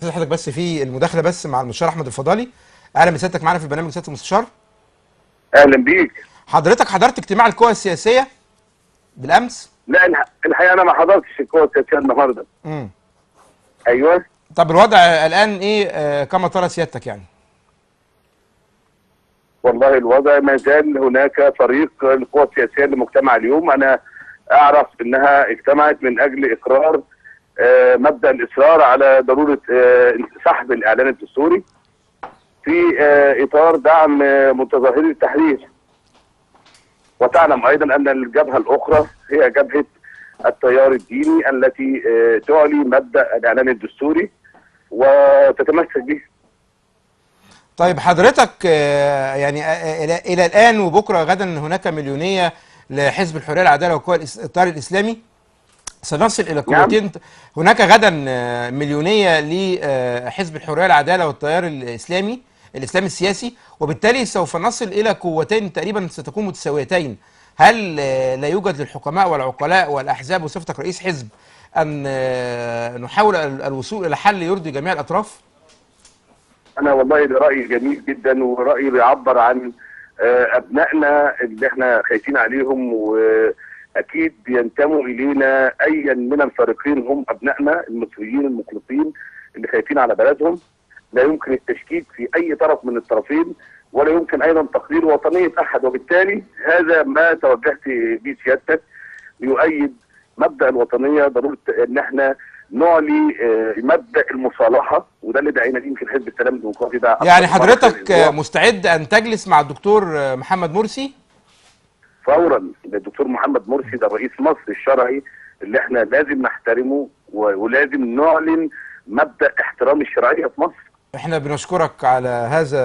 حضرتك بس في المداخله بس مع المستشار احمد الفضالي. اهلا بسيادتك معانا في برنامج سياده المستشار. اهلا بيك. حضرتك حضرت اجتماع القوى السياسيه بالامس؟ لا، الحقيقه انا ما حضرتش القوى السياسيه النهارده. امم ايوه. طب الوضع الان ايه كما ترى سيادتك يعني؟ والله الوضع ما زال هناك فريق القوى السياسيه اللي مجتمع اليوم. انا اعرف انها اجتمعت من اجل اقرار مبدا الاصرار على ضروره سحب الاعلان الدستوري في اطار دعم متظاهري التحرير. وتعلم ايضا ان الجبهه الاخرى هي جبهه التيار الديني التي تعلي مبدا الاعلان الدستوري وتتمسك به. طيب حضرتك يعني الى الان وبكره غدا هناك مليونيه لحزب الحريه العداله والتيار الاسلامي، سنصل الى نعم. قوتين. هناك غدا مليونيه لحزب الحريه العداله والتيار الاسلامي السياسي، وبالتالي سوف نصل الى قوتين تقريبا ستكون متساويتين. هل لا يوجد للحكماء والعقلاء والاحزاب وصفتك رئيس حزب ان نحاول الوصول الى حل يرضي جميع الاطراف؟ انا والله ده رايي جميل جدا، ورايي بيعبر عن ابنائنا اللي احنا خايفين عليهم، واكيد بينتموا الينا. ايا من الفريقين هم ابنائنا المصريين المخلصين اللي خايفين على بلدهم. لا يمكن التشكيك في اي طرف من الطرفين، ولا يمكن ايضا تقدير وطنيه احد. وبالتالي هذا ما توجهت به سيادتك، ليؤيد مبدا الوطنيه، ضروره ان احنا نعلي مبدا المصالحه، وده اللي دعينا ليه يمكن حزب السلام الديمقراطي ده يعني اكثر من مره خلال حضرتك الاسبوع. مستعد ان تجلس مع الدكتور محمد مرسي؟ فورا. الدكتور محمد مرسي ده رئيس مصر الشرعي اللي احنا لازم نحترمه، ولازم نعلن مبدا احترام الشرعيه في مصر. احنا بنشكرك على هذا